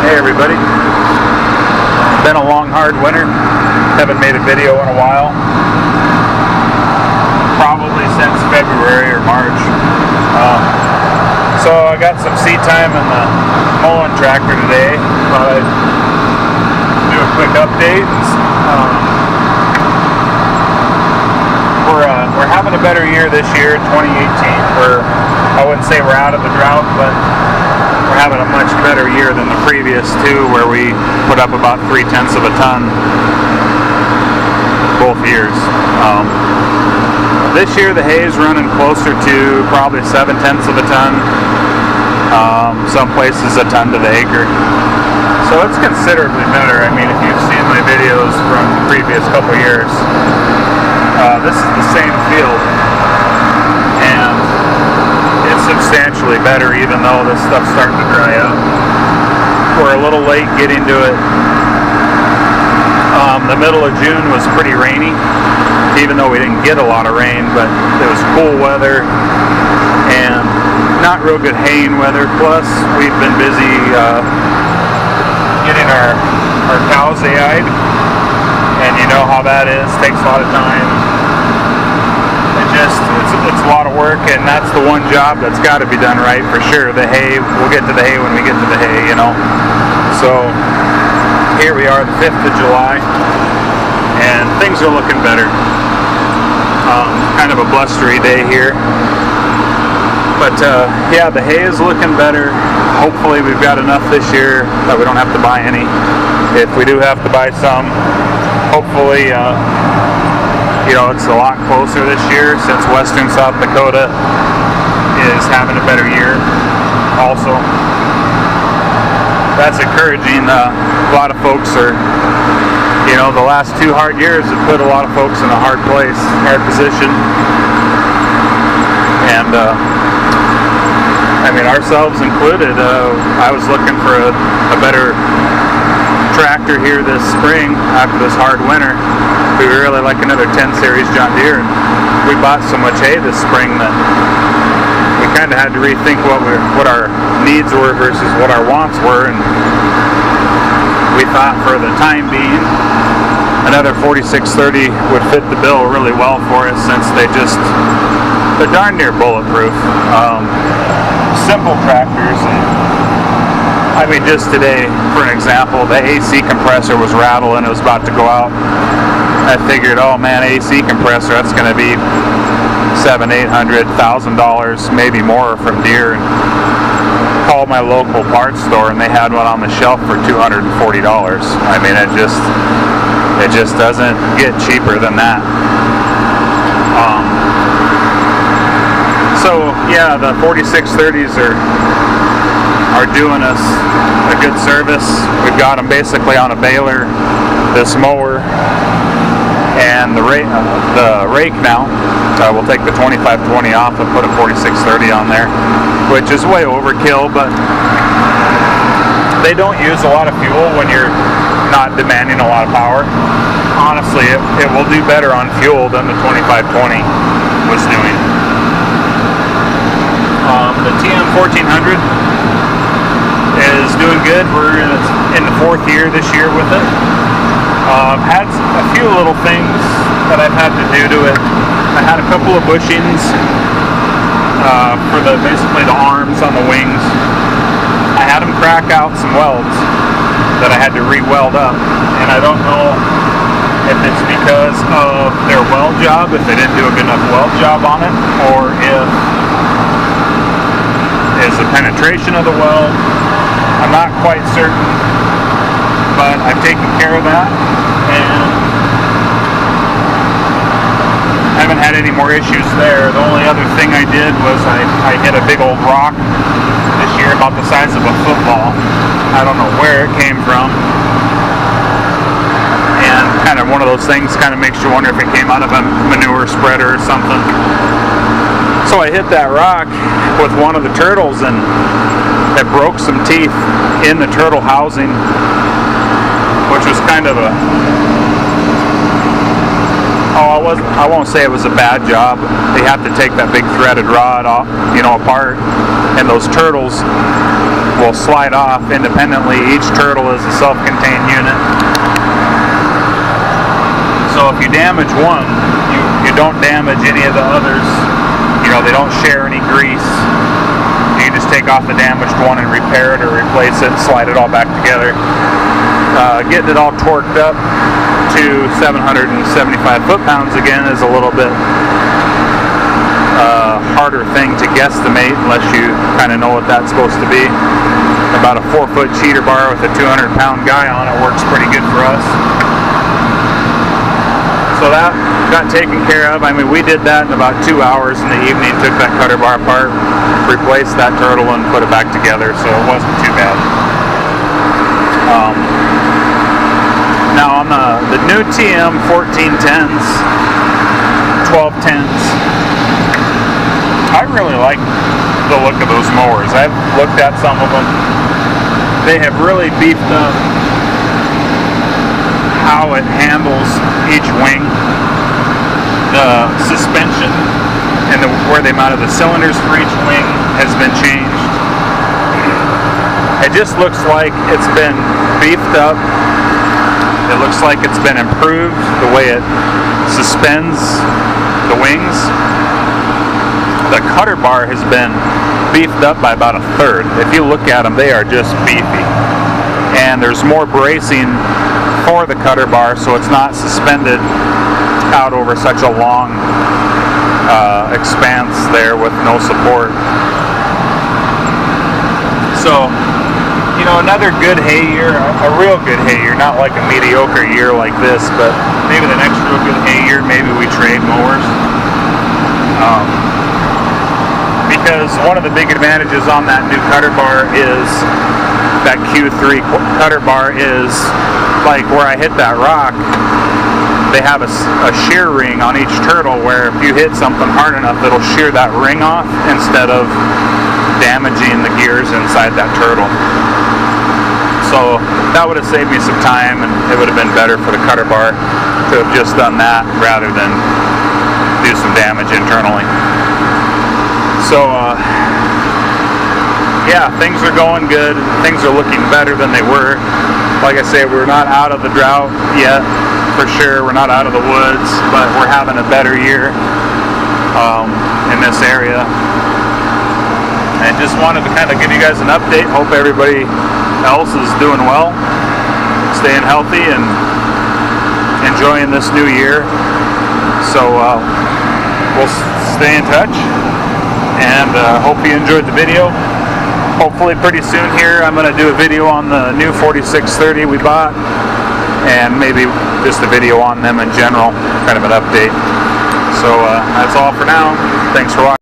Hey everybody. Been a long, hard winter. Haven't made a video in a while. Probably since February or March. So I got some seat time in the mowing tractor today. Thought I'd do a quick update. We're having a better year this year, 2018. I wouldn't say we're out of the drought, but we're having a much better year than the previous two, where we put up about 0.3 of a ton both years. This year the hay is running closer to probably 0.7 of a ton. Some places a ton to the acre. So it's considerably better. I mean, if you've seen my videos from the previous couple years, this is the same field, and it's substantially better, even though this stuff's starting to dry up. We're a little late getting to it. The middle of June was pretty rainy, even though we didn't get a lot of rain, but it was cool weather and not real good haying weather. Plus, we've been busy getting our cows AI'd, and you know how that is, takes a lot of time. It's a lot of work, and that's the one job that's got to be done right for sure. The hay, we'll get to the hay when we get to the hay, you know. So here we are, the 5th of July, and things are looking better. Kind of a blustery day here, but yeah, the hay is looking better. Hopefully we've got enough this year that we don't have to buy any. If we do have to buy some, hopefully you know, it's a lot closer this year, since western South Dakota is having a better year also. That's encouraging. A lot of folks are, you know, the last 2 hard years have put a lot of folks in a hard place, hard position. And I mean, ourselves included. I was looking for a better tractor here this spring after this hard winter. We really like another 10 series John Deere, and we bought so much hay this spring that we kind of had to rethink what our needs were versus what our wants were, and we thought for the time being another 4630 would fit the bill really well for us, since they're darn near bulletproof. Simple tractors, and I mean, just today, for an example, the AC compressor was rattling. It was about to go out. I figured, oh man, AC compressor, that's going to be $700, $800, $1,000, maybe more from Deere. And called my local parts store, and they had one on the shelf for $240. I mean, it just doesn't get cheaper than that. So yeah, the 4630s are doing us a good service. We've got them basically on a baler, this mower, and the rake now. We'll take the 2520 off and put a 4630 on there, which is way overkill, but they don't use a lot of fuel when you're not demanding a lot of power. Honestly, it will do better on fuel than the 2520 was doing. The TM1400 is doing good. We're in the 4th year this year with it. Had a few little things that I've had to do to it. I had a couple of bushings for basically the arms on the wings. I had them crack out some welds that I had to re-weld up, and I don't know if it's because of their weld job, if they didn't do a good enough weld job on it, or if it's the penetration of the weld. I'm not quite certain, but I've taken care of that, and I haven't had any more issues there. The only other thing I did was I hit a big old rock this year about the size of a football. I don't know where it came from, and kind of one of those things kind of makes you wonder if it came out of a manure spreader or something. So I hit that rock with one of the turtles, and it broke some teeth in the turtle housing, which was kind of I won't say it was a bad job. They have to take that big threaded rod off, you know, apart, and those turtles will slide off independently. Each turtle is a self-contained unit. So if you damage one, you don't damage any of the others. You know, they don't share any grease. You can just take off the damaged one and repair it or replace it and slide it all back together. Getting it all torqued up to 775 foot-pounds again is a little bit harder thing to guesstimate unless you kind of know what that's supposed to be. About a 4-foot cheater bar with a 200-pound guy on it works pretty good for us. So that got taken care of. I mean, we did that in about 2 hours in the evening, took that cutter bar apart, replaced that turtle and put it back together, so it wasn't too bad. Now on the new TM1400s, 1210s, I really like the look of those mowers. I've looked at some of them. They have really beefed up how it handles each wing. The suspension and where they mounted the cylinders for each wing has been changed. It just looks like it's been beefed up. It looks like it's been improved, the way it suspends the wings. The cutter bar has been beefed up by about 1/3. If you look at them, they are just beefy. And there's more bracing for the cutter bar, so it's not suspended out over such a long expanse there with no support. So, you know, another good hay year, a real good hay year, not like a mediocre year like this, but maybe the next real good hay year, maybe we trade mowers. Because one of the big advantages on that new cutter bar is that Q3 cutter bar is like where I hit that rock, they have a shear ring on each turtle where if you hit something hard enough, it'll shear that ring off instead of damaging the gears inside that turtle. So that would have saved me some time, and it would have been better for the cutter bar to have just done that rather than do some damage internally. So yeah, things are going good. Things are looking better than they were. Like I say, we're not out of the drought yet, for sure. We're not out of the woods, but we're having a better year in this area. And just wanted to kind of give you guys an update. Hope everybody else is doing well, staying healthy, and enjoying this new year. So we'll stay in touch, and hope you enjoyed the video. Hopefully pretty soon here I'm going to do a video on the new 4630 we bought, and maybe just a video on them in general, kind of an update. So that's all for now. Thanks for watching.